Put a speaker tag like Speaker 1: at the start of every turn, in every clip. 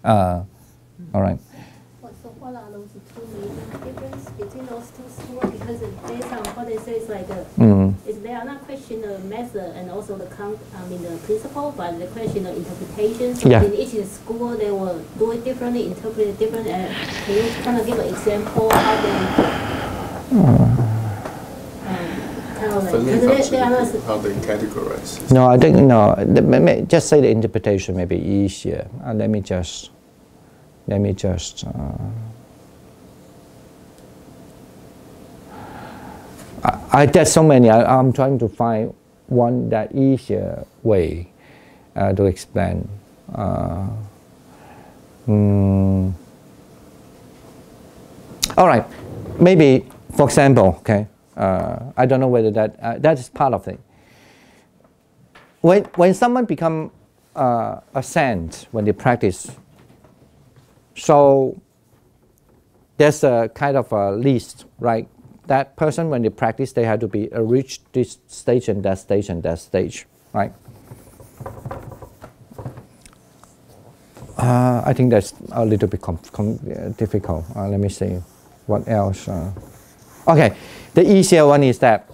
Speaker 1: All right.
Speaker 2: So what are those two major differences between those two schools? Because based on what they say, it's like they are not questioning the method and also the the principle, but the question of interpretation. So in each school, they will do it differently, interpret it differently. Can you kind of give an example how they?
Speaker 3: How they categorize it.
Speaker 1: No, I think just say the interpretation may be easier. Let me just. There's so many. I'm trying to find one that easier way to explain. All right, maybe for example, okay. I don't know whether that is part of it. When someone become a saint, when they practice, so there's a kind of a list, right? That person, when they practice, they have to be reach this stage and that stage and that stage, right? I think that's a little bit difficult. Let me see what else. Okay, the easier one is that,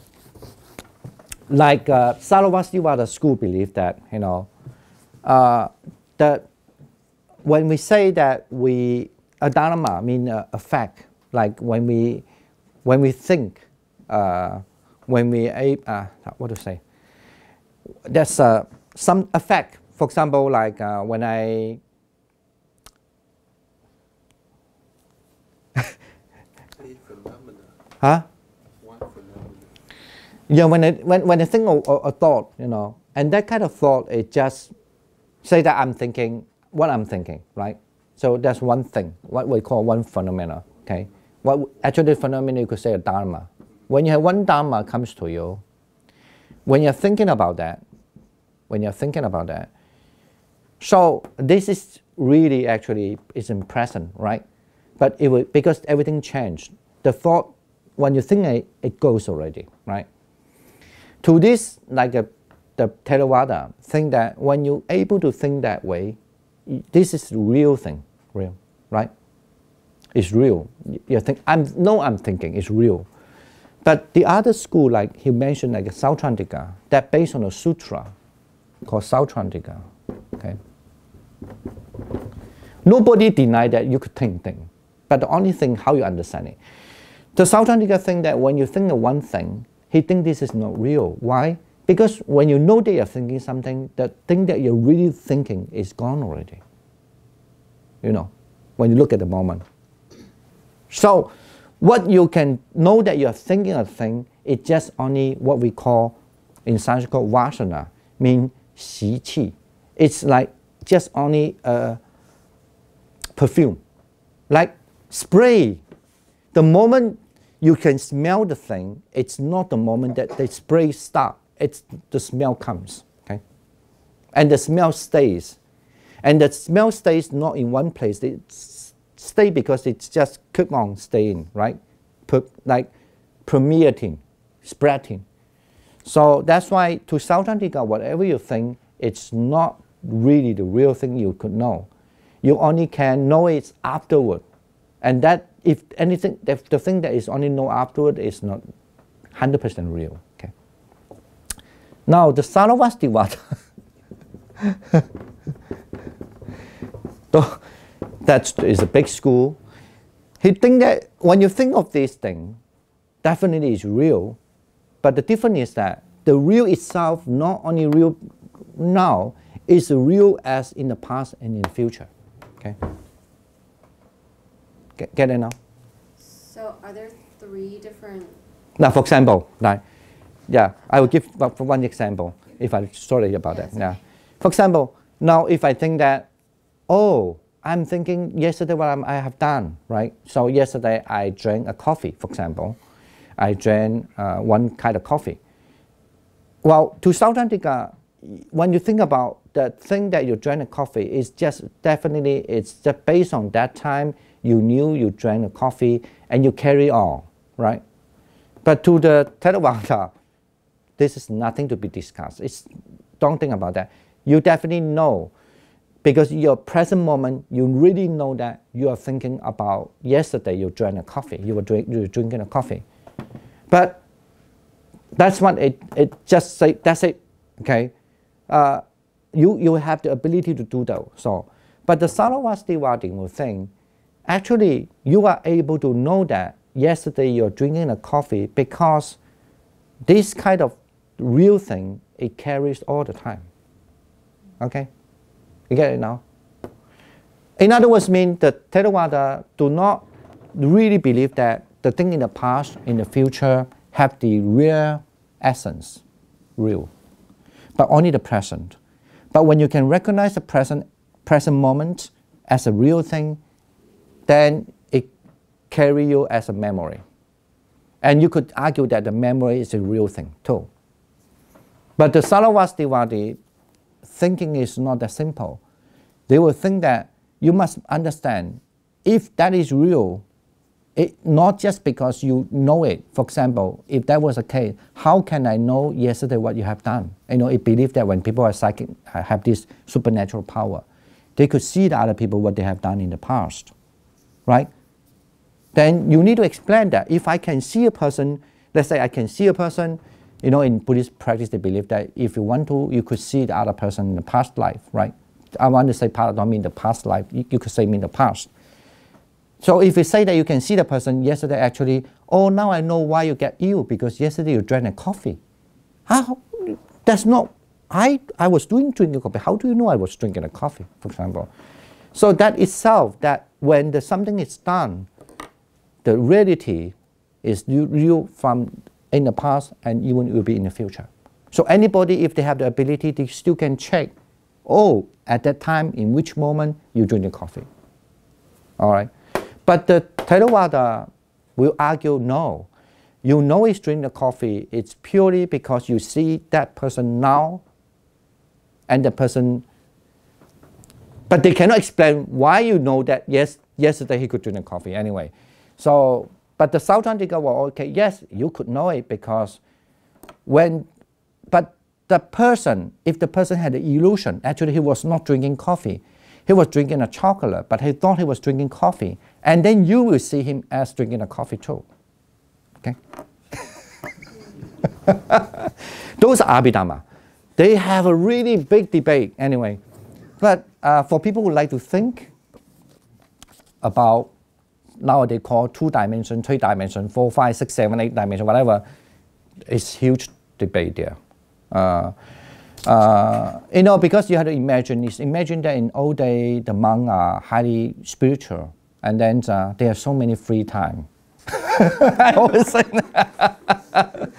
Speaker 1: like Sarvastivada school believe that, that when we say that a dharma means a fact, like when we think, when we what to say? That's some effect. For example, like when I huh? Yeah, when I think of a thought, and that kind of thought, it just say that I'm thinking what I'm thinking, right? So that's one thing, what we call one phenomena, okay? What actually phenomena you could say a dharma. When you have one dharma comes to you, when you're thinking about that, so this is really actually is in present, right? But it will, because everything changed. The thought, when you think it goes already, right? To this, like the Theravada, think that when you're able to think that way, this is the real thing, real, right? It's real. You think I'm thinking it's real. But the other school, like he mentioned, like Sautrantika, that based on a sutra called Sautrantika. Okay. Nobody denied that you could think, but the only thing how you understand it. The Sautrantika think that when you think of one thing, he thinks this is not real. Why? Because when you know that you're thinking something, the thing that you're really thinking is gone already. When you look at the moment. So, what you can know that you're thinking a thing is just only what we call, in Sanskrit, vasana, means xi qi. It's like just only perfume, like spray. The moment you can smell the thing, it's not the moment that the spray starts. It's the smell comes, okay, and the smell stays, and the smell stays not in one place. It stays because it's just keep on staying, right? Like permeating, spreading. So that's why to Sautrantika, whatever you think, it's not really the real thing you could know. You only can know it afterward, and that if anything, the thing that is only known afterward is not 100% real. Okay. Now the Sarvastivada, that is a big school. He think that when you think of this thing, definitely is real, but the difference is that the real itself not only real now, is real as in the past and in the future. Okay. Get it now?
Speaker 4: So are there three different...
Speaker 1: Now, for example, like, yeah, I will give one example, if I'm sorry about that. Yeah. For example, now if I think that, oh, I'm thinking yesterday what I have done, right? So yesterday I drank a coffee, for example. I drank one kind of coffee. Well, to Sautrantika, when you think about the thing that you drank a coffee, it's just definitely, it's just based on that time you knew you drank a coffee and you carry on, right? But to the Theravada, this is nothing to be discussed. Don't think about that. You definitely know, Because your present moment, you really know that you are thinking about yesterday you drank a coffee, you were drinking a coffee. But that's what it just say, that's it, okay? You have the ability to do that. So, but the Sarvastivadi will think, actually, you are able to know that yesterday you're drinking a coffee because this kind of real thing, it carries all the time, okay? You get it now? In other words, mean the Theravada do not really believe that the thing in the past, in the future, have the real essence, real, but only the present. But when you can recognize the present moment as a real thing, then it carry you as a memory. And you could argue that the memory is a real thing too. But the Sarvastivadi thinking is not that simple. They will think that you must understand, if that is real, not just because you know it. For example, if that was the case, how can I know yesterday what you have done? You know, it believes that when people are psychic, have this supernatural power, they could see the other people what they have done in the past, right? Then you need to explain that. If I can see a person, let's say I can see a person, you know, in Buddhist practice, they believe that if you want to, you could see the other person in the past life, right? I want to say past, I don't mean the past life. You could say mean the past. So if you say that you can see the person yesterday, actually, oh, now I know why you get ill, because yesterday you drank a coffee. How? That's not, I was drinking coffee. How do you know I was drinking a coffee, for example? So that itself, that when something is done, the reality is real from in the past and even will be in the future. So anybody, if they have the ability, they still can check, oh, at that time, in which moment you drink the coffee. All right? But the Theravada will argue, no. You know he's drinking the coffee, it's purely because you see that person now and the person, but they cannot explain why you know that, yes, yesterday he could drink the coffee anyway. So, but the Sautrantika will, okay, yes, you could know it because but the person, if the person had the illusion, actually he was not drinking coffee. He was drinking a chocolate, but he thought he was drinking coffee. And then you will see him as drinking a coffee too. Okay? Those are Abhidhamma. They have a really big debate anyway. But for people who like to think about, now they call 2 dimension, 3 dimension, 4, 5, 6, 7, 8 dimension, whatever, it's huge debate there. You know, because you have to imagine that in old day the monks are highly spiritual, and then they have so many free time. I always say that.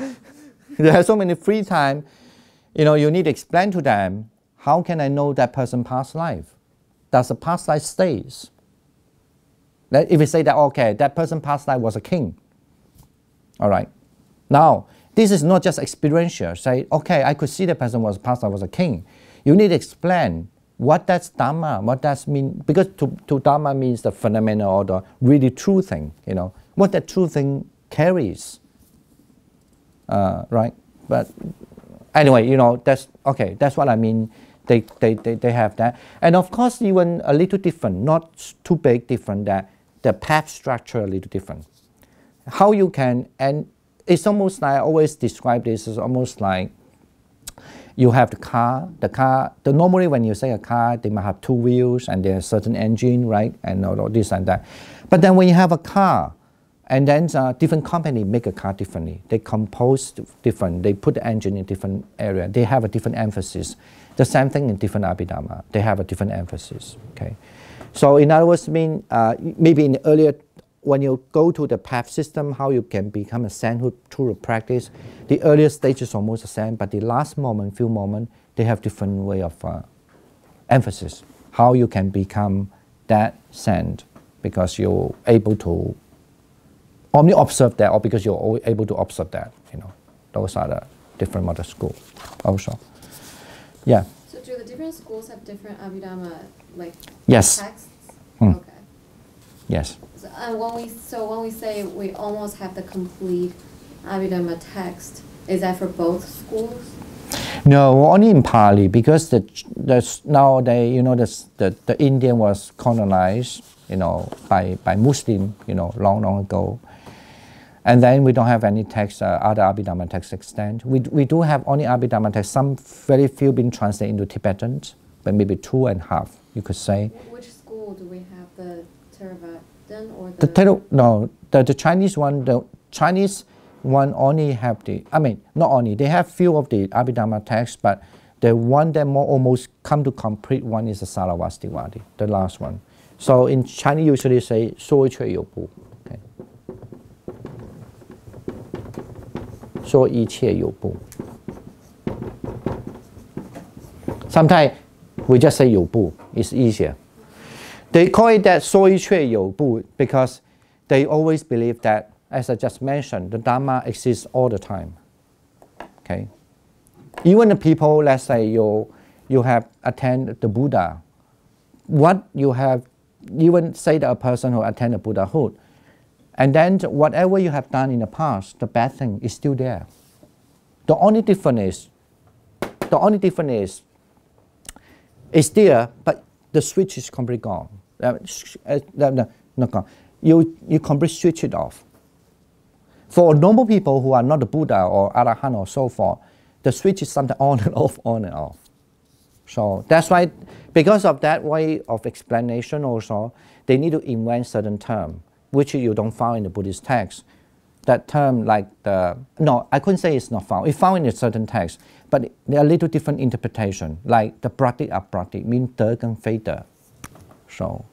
Speaker 1: They have so many free time. You know, you need to explain to them, how can I know that person past life? Does the past life stays? If you say that, okay, that person past life was a king. All right. Now, this is not just experiential. Say, okay, I could see the person was past life was a king. You need to explain what that's Dhamma, what that mean, because to Dhamma means the phenomenon or the really true thing, you know, what that true thing carries, right? But anyway, you know, that's, okay, that's what I mean. They have that. And of course, even a little different, not too big different, that the path structure a little different. How you can, and it's almost like, I always describe this as almost like you have the car, normally when you say a car, they might have 2 wheels and there's a certain engine, right? And all this and that. But then when you have a car, and then different company make a car differently. They compose different, they put the engine in different area. They have a different emphasis. The same thing in different Abhidhamma. They have a different emphasis, okay? So in other words, maybe in the earlier, when you go to the path system, how you can become a Zen through practice, the earlier stage is almost the same, but the last moment, few moments, they have different way of emphasis. How you can become that Zen, because you're able to only observe that, or because you're able to observe that, you know. Those are the different mother school also. Yeah.
Speaker 4: So do the different schools have different Abhidhamma, like,
Speaker 1: yes.
Speaker 4: texts?
Speaker 1: Okay.
Speaker 4: Yes. So when we say we almost have the complete Abhidhamma text, is that for both schools?
Speaker 1: No, only in Pali, because now the Indian was colonized, by Muslim, long ago. And then we don't have any text, other Abhidhamma text extant. We do have only Abhidhamma text, some very few been translated into Tibetan, but maybe 2.5, you could say.
Speaker 4: Which school do we have, the Theravadan or
Speaker 1: the Chinese one, only have not only, they have few of the Abhidhamma texts, but the one that more almost come to complete one is the Saravastivadi, the last one. So in Chinese usually say 说一切有部. Okay. 说一切有部. Sometimes we just say 有部, it's easier. They call it that 说一切有部 because they always believe that, as I just mentioned, the Dharma exists all the time. Okay? Even the people, let's say you have attended the Buddha, what you have, even say that a person who attended Buddhahood, and then whatever you have done in the past, the bad thing is still there. The only difference is, it's there, but the switch is completely gone. Not gone. You completely switch it off. For normal people who are not the Buddha or Arahant or so forth, the switch is something on and off, on and off. So that's why, because of that way of explanation also, they need to invent certain term, which you don't find in the Buddhist text. That term like I couldn't say it's not found. It's found in a certain text, but there are little different interpretation, like the pratik apratik means 得跟非得. So,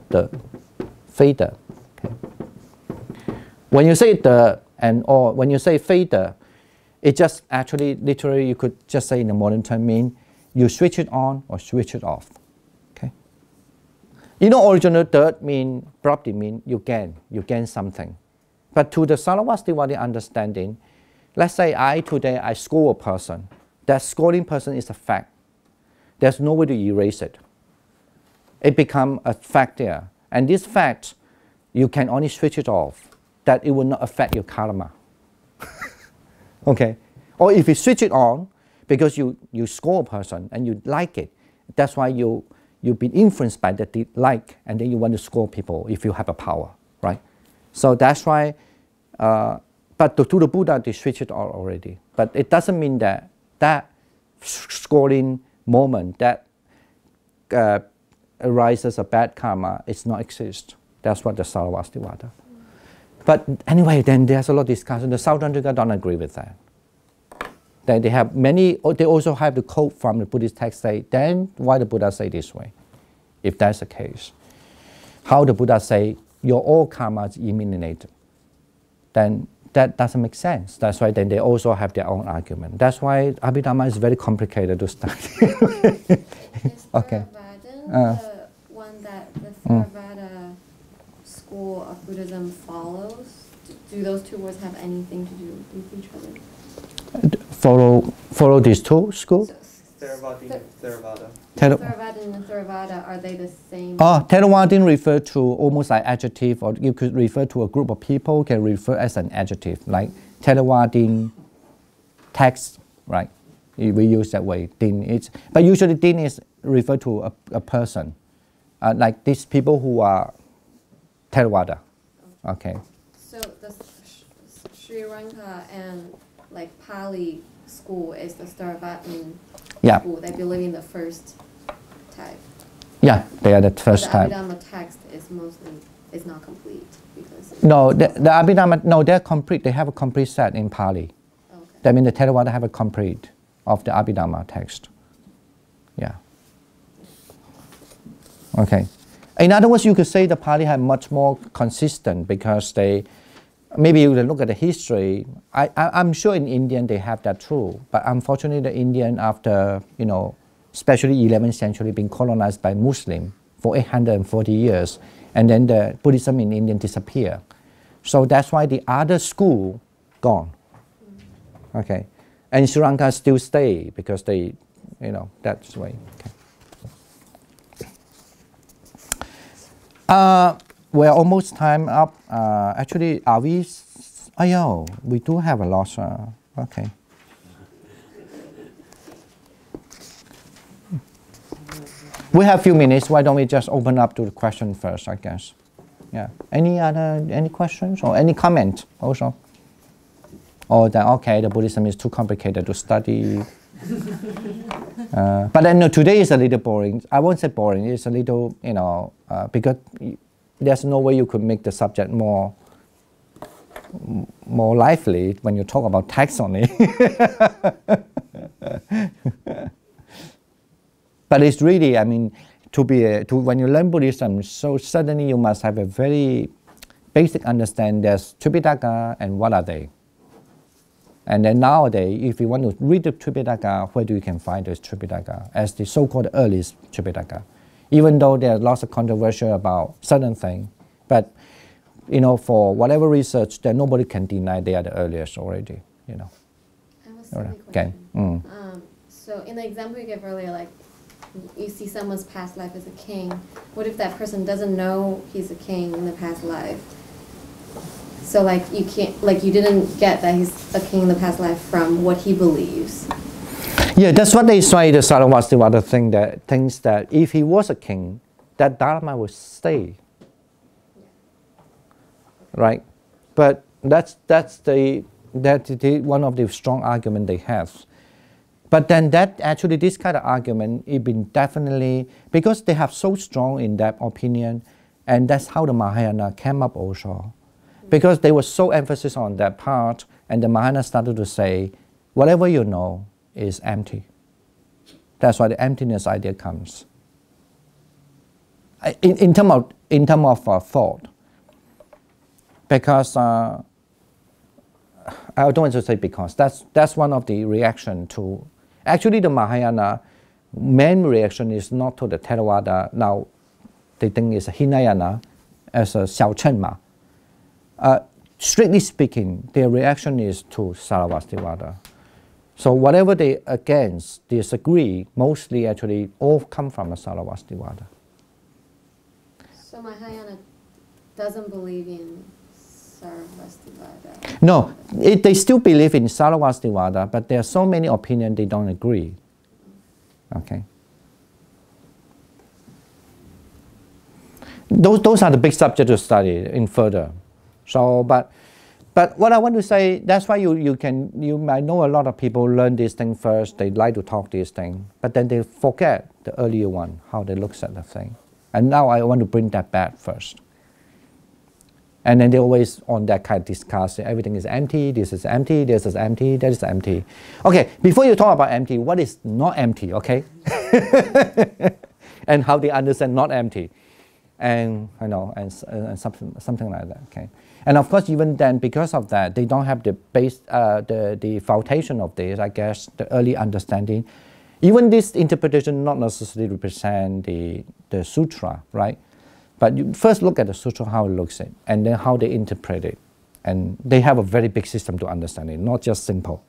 Speaker 1: 得, 非得. Okay. When you say 得 or when you say 非得, it just actually, literally, you could just say in the modern term mean you switch it on or switch it off. Okay. Original 得 mean, property mean you gain something. But to the Saravastivadi understanding, let's say today I scold a person. That scolding person is a fact. There's no way to erase it. It becomes a fact there. And this fact, you can only switch it off, that it will not affect your karma. Okay? Or if you switch it on, because you scold a person and you like it, that's why you've been influenced by that like, and then you want to scold people if you have a power, right? So that's why, but to the Buddha, they switch it on already. But it doesn't mean that scolding moment, that arises a bad karma, it's not exist. That's what the Saravastivada. But anyway, then there's a lot of discussion. The Southern Riga don't agree with that. Then they have many, they also have the quote from the Buddhist text say, then why the Buddha say this way? If that's the case. How the Buddha say, your all karma is eliminated. Then that doesn't make sense. That's why then they also have their own argument. That's why Abhidhamma is very complicated to study.
Speaker 4: Is
Speaker 1: Okay.
Speaker 4: Theravada the one that the Theravada school of Buddhism follows? Do those two words have anything to do with each other?
Speaker 1: Follow these two schools?
Speaker 3: Theravada and Theravada.
Speaker 4: Theravada and Theravada, are they the same?
Speaker 1: Theravada refer to almost like adjective, or you could refer to a group of people, can refer as an adjective, like Theravada text, right? We use that way. But usually din is referred to a person, like these people who are Theravada. Okay.
Speaker 4: So the Sri Lanka and like Pali school is the Theravada school. They believe in the first type.
Speaker 1: Yeah, they are the first type.
Speaker 4: The Abhidhamma text is not complete because
Speaker 1: no, the Abhidhamma, no, they're complete. They have a complete set in Pali. Okay. That means the Theravada have a complete of the Abhidhamma text. Yeah. Okay. In other words, you could say the Pali have much more consistent because they, maybe you can look at the history. I'm sure in Indian they have that too, but unfortunately the Indian after, especially 11th century being colonized by Muslim for 840 years, and then the Buddhism in India disappeared. So that's why the other school gone. Okay. And Sri Lanka still stay because they, that's the way. Okay. We're almost time up. Actually, are we? We do have a lot. Okay. We have a few minutes. Why don't we just open up to the question first, I guess. Yeah. Any questions or any comment also? Or that, okay, the Buddhism is too complicated to study. But then no, today is a little boring. I won't say boring. It's a little, because there's no way you could make the subject more lively when you talk about taxonomy. But it's really, I mean, when you learn Buddhism, so suddenly you must have a very basic understanding. There's Tripitaka and what are they? And then nowadays, if you want to read the Tripitaka, where do you can find this Tripitaka as the so-called earliest Tripitaka? Even though there are lots of controversy about certain things, but for whatever research, that nobody can deny they are the earliest already.
Speaker 4: I have a silly question. So in the example you gave earlier, like you see someone's past life as a king. What if that person doesn't know he's a king in the past life? So you didn't get that he's a king in the past life from what he believes.
Speaker 1: Yeah, that's what they say. The Sarvastivada thinks that if he was a king, that Dharma would stay. Right, but that's one of the strong arguments they have. But then this kind of argument, it been definitely, because they have so strong in that opinion, and that's how the Mahayana came up also. Because they were so emphasis on that part, and the Mahayana started to say, whatever you know is empty. That's why the emptiness idea comes. In terms of thought. Because, I don't want to say because, that's one of the reaction to, actually the Mahayana main reaction is not to the Theravada, now they think it's a Hinayana as a Xiaochen. Strictly speaking, their reaction is to Sarvastivada. So whatever they against, disagree, mostly actually all come from a Sarvastivada.
Speaker 4: So Mahayana doesn't believe in Sarvastivada?
Speaker 1: No, they still believe in Sarvastivada, but there are so many opinions they don't agree. Okay. Those are the big subjects to study in further. So, but what I want to say, that's why you might know a lot of people learn this thing first. They like to talk this thing, but then they forget the earlier one, how they look at the thing. And now I want to bring that back first. And then they always on that kind of discuss, everything is empty, this is empty, this is empty, that is empty. Okay, before you talk about empty, what is not empty, okay? And how they understand not empty. And something like that, okay? And of course, even then, because of that, they don't have the base, the foundation of this, I guess, the early understanding. Even this interpretation not necessarily represent the sutra, right? But you first look at the sutra, how it looks at, and then how they interpret it. And they have a very big system to understand it, not just simple.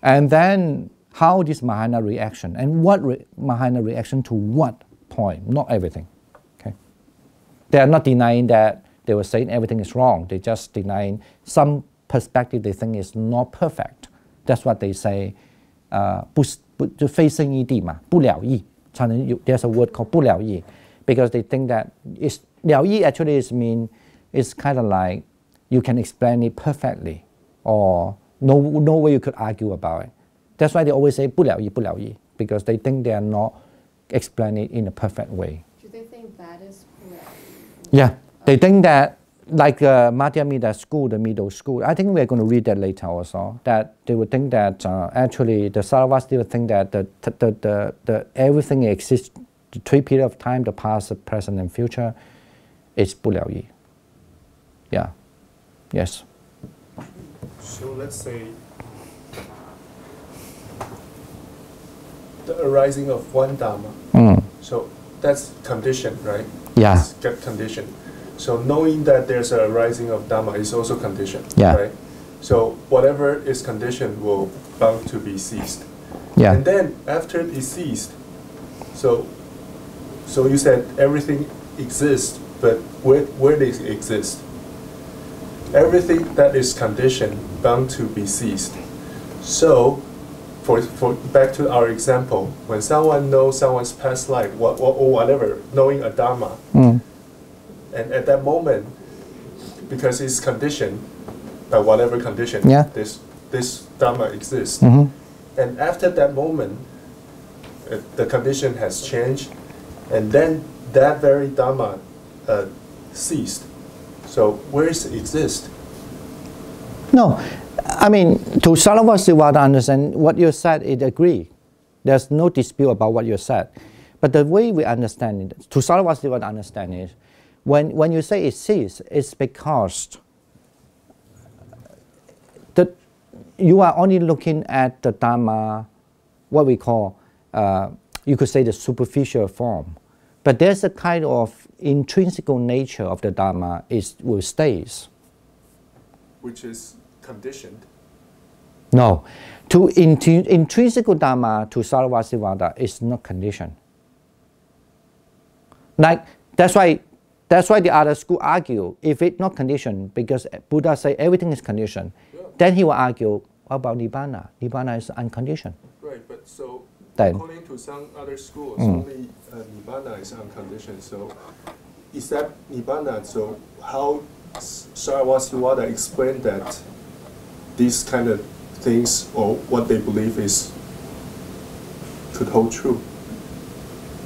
Speaker 1: And then how this Mahayana reaction, and what Mahayana reaction to what point, not everything. Okay? They are not denying that they were saying everything is wrong. They just denying some perspective they think is not perfect. That's what they say. There's a word called 不了义, because they think that 了义 actually is kind of like you can explain it perfectly, or no way you could argue about it. That's why they always say 不了义, because they think they are not explaining it in a perfect way.
Speaker 4: Do they think that is 不了义?
Speaker 1: Yeah. They think that, like Madhyamita school, the middle school, I think we're going to read that later also, that they would think that actually the Sarvastivada think that the everything exists, the three periods of time, the past, the present, and future, is 不了义. Yeah. Yes.
Speaker 3: So let's say the arising of one Dhamma. So that's conditioned, right?
Speaker 1: Yeah.
Speaker 3: It's conditioned. So knowing that there's a rising of Dhamma is also conditioned,
Speaker 1: yeah.
Speaker 3: Right? So whatever is conditioned will bound to be ceased.
Speaker 1: Yeah.
Speaker 3: And then after it is ceased, so you said everything exists, but where does it exist? Everything that is conditioned bound to be ceased. So for back to our example, when someone knows someone's past life, or whatever, knowing a Dharma, and at that moment, because it's conditioned by whatever condition, this Dharma exists, and after that moment, the condition has changed, and then that very Dharma ceased. So where does it exist?
Speaker 1: No, I mean, to Sarvastivada understand what you said, it agree. There's no dispute about what you said. But the way we understand it, to Sarvastivada understand is, when you say it ceased, it's because you are only looking at the Dharma, what we call, you could say the superficial form. But there's a kind of intrinsic nature of the Dharma will stays.
Speaker 3: Which is conditioned?
Speaker 1: No. To intrinsic Dharma to Sarvastivada is not conditioned. Like, that's why the other school argue, if it's not conditioned, because Buddha say everything is conditioned, then he will argue about Nibbana. Nibbana is unconditioned.
Speaker 3: Right, but so
Speaker 1: then,
Speaker 3: according to some other schools, only Nibbana is unconditioned. So is that Nibbana? So how Sarvastivada explained that these kind of things, or what they believe is, could hold true?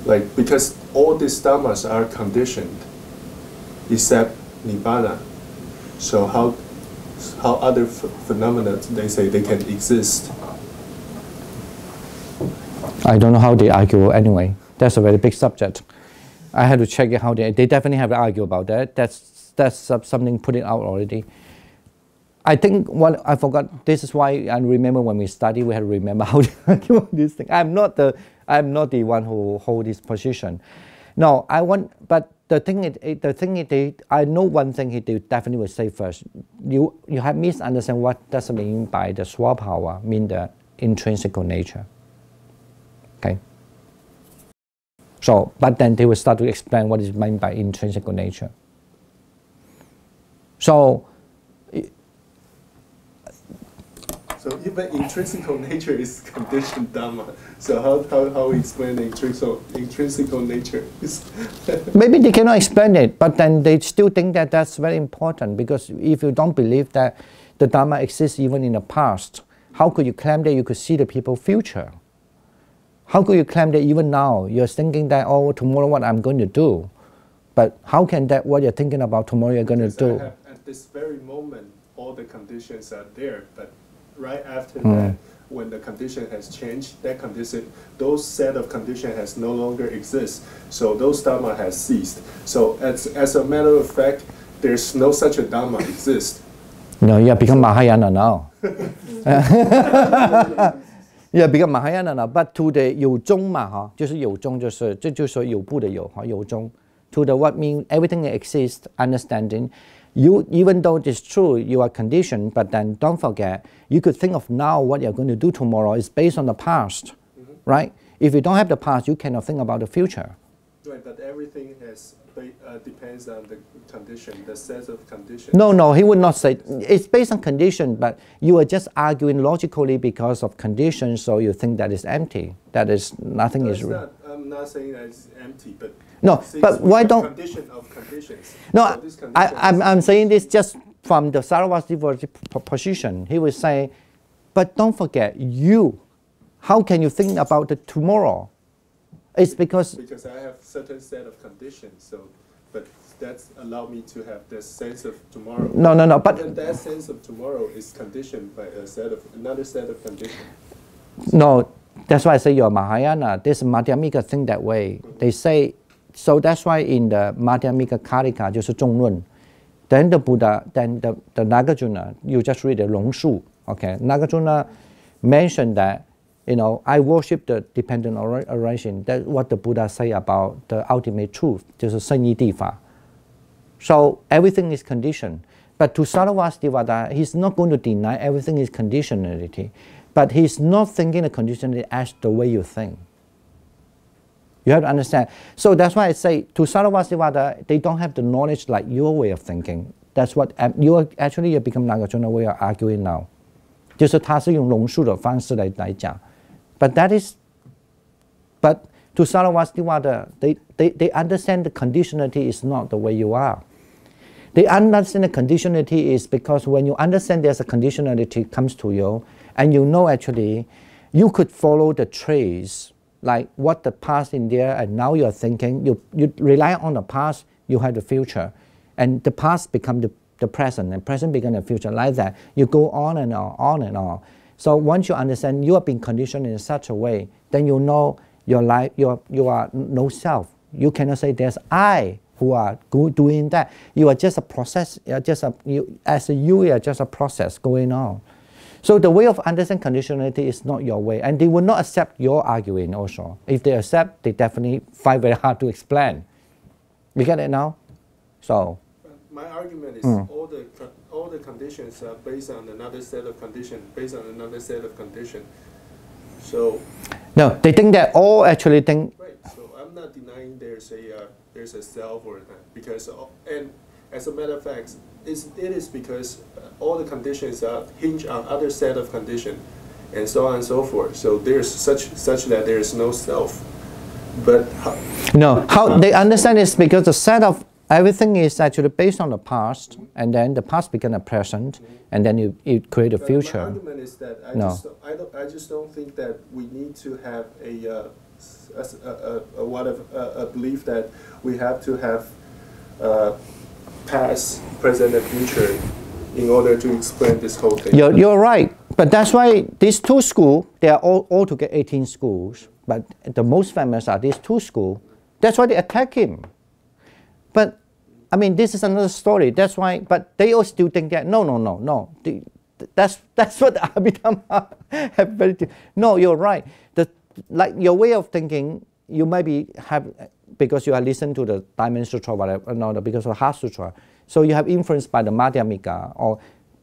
Speaker 3: Like, because all these dhammas are conditioned, except Nibbana. So how other phenomena, they say, they can exist?
Speaker 1: I don't know how they argue anyway. That's a very big subject. I had to check it how they definitely have to argue about that. That's something put it out already. I think what I forgot. This is why I remember when we study, we had to remember how to argue about this thing. I'm not the one who hold this position. No, but the thing is, I know one thing he definitely will say first. You have misunderstand what does it mean by the swabhava, mean the intrinsic nature. Okay. So, but then they will start to explain what is meant by intrinsic nature. So
Speaker 3: even intrinsic nature is conditioned Dhamma. So how we explain the intrinsic nature?
Speaker 1: Maybe they cannot explain it, but then they still think that that's very important, because if you don't believe that the Dhamma exists even in the past, how could you claim that you could see the people's future? How could you claim that even now you're thinking that, oh, tomorrow what I'm going to do? But how can that what you're thinking about tomorrow you're going to do?
Speaker 3: At this very moment, all the conditions are there, but right after that, when the condition has changed, those set of conditions has no longer exist. So those Dhamma has ceased. So as a matter of fact, there's no such a Dhamma exist.
Speaker 1: No, you have become Mahayana now. You have become Mahayana now. But to the 有宗嘛哈，就是有宗就是这就是说有部的有哈有宗。To the what mean everything exists, understanding. You, even though it's true, you are conditioned, but then don't forget, you could think of now what you're going to do tomorrow is based on the past, right? If you don't have the past, you cannot think about the future.
Speaker 3: Right, but everything depends on the condition, the set of conditions.
Speaker 1: No, he would not say, it's based on condition, but you are just arguing logically because of conditions, so you think that is empty, that is, nothing is real.
Speaker 3: I'm not saying that it's empty, but
Speaker 1: no, but why don't
Speaker 3: condition of conditions?
Speaker 1: No, so I'm saying this just from the Sarvastivada position. He would say, but don't forget you. How can you think about the tomorrow? It's because
Speaker 3: I have certain set of conditions. So, but that's allowed me to have this sense of tomorrow.
Speaker 1: No. But
Speaker 3: that sense of tomorrow is conditioned by another set of conditions.
Speaker 1: No, that's why I say you're Mahayana. This Madhyamika think that way. They say. So that's why in the Madhyamika Karika, 就是中论, then the Buddha, then the Nagarjuna, you just read the Longshu, okay? Nagarjuna mentioned that, I worship the dependent origin. That's what the Buddha say about the ultimate truth, 就是圣义地法. So everything is conditioned. But to Sarvastivada, he's not going to deny everything is conditionality, but he's not thinking the conditionality as the way you think. You have to understand. So that's why I say to Sarvastivada, they don't have the knowledge like your way of thinking. That's what you become Nagarjuna way of arguing now. 就是他是用龙树的方式来讲， But to Saraswatiwada, they understand the conditionality is not the way you are. They understand the conditionality is because when you understand there's a conditionality comes to you, and you know actually you could follow the trace, like what the past in there, and now you're thinking, you rely on the past, you have the future. And the past become the present, and present become the future, like that. You go on and on, on and on. So once you understand you are being conditioned in such a way, then you know your life, you are no self. You cannot say there's I who are doing that. You are just a process, you are just you are just a process going on. So the way of understanding conditionality is not your way, and they will not accept your arguing also. If they accept, they definitely find very hard to explain. You get it now? So
Speaker 3: my argument is all the conditions are based on another set of conditions, based on another set of conditions. So
Speaker 1: no, they think that all actually think.
Speaker 3: Right. So I'm not denying there's a self or that, because and as a matter of fact, it is because all the conditions are hinged on other set of conditions, and so on and so forth. So there's such that there is no self. But
Speaker 1: how they understand is because the set of everything is actually based on the past, and then the past becomes a present, and then you create a future.
Speaker 3: My argument is that I just don't think that we need to have a belief that we have to have past, present, and future in order to explain this whole thing.
Speaker 1: You're right, but that's why these two schools, they are all together 18 schools, but the most famous are these two schools. That's why they attack him. But I mean, this is another story. That's why. But they all still think that no. That's what the Abhidhamma have very. No, you're right. Like your way of thinking, you maybe have because you have listened to the Diamond Sutra, whatever. No, because of Heart Sutra. So you have influenced by the Madhyamika, or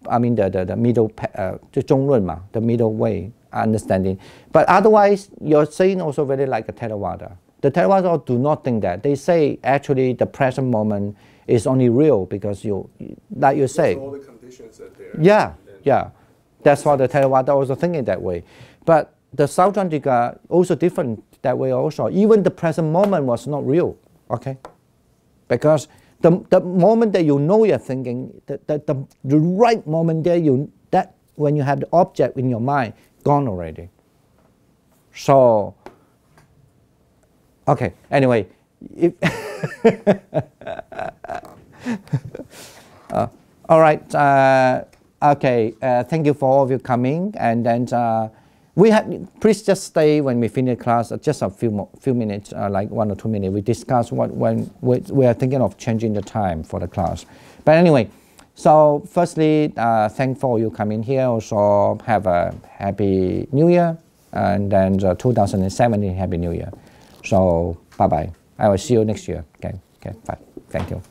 Speaker 1: I mean the middle, the middle way understanding. But otherwise, you're saying also very like a Theravada. The Theravada do not think that. They say actually the present moment is only real because like you say.
Speaker 3: All the conditions are there.
Speaker 1: Yeah. That's why the Theravada also thinking that way. But the Sautrantika also different that way also. Even the present moment was not real, okay? Because the moment that you know you're thinking, the right moment there, that when you have the object in your mind, gone already. So, okay, anyway. All right, okay, thank you for all of you coming, and then please just stay when we finish class, just a few minutes, like 1 or 2 minutes. We discuss when we are thinking of changing the time for the class. But anyway, so firstly, thank for you coming here. Also have a happy New Year, and then 2017 Happy New Year. So bye bye. I will see you next year. Okay, bye. Thank you.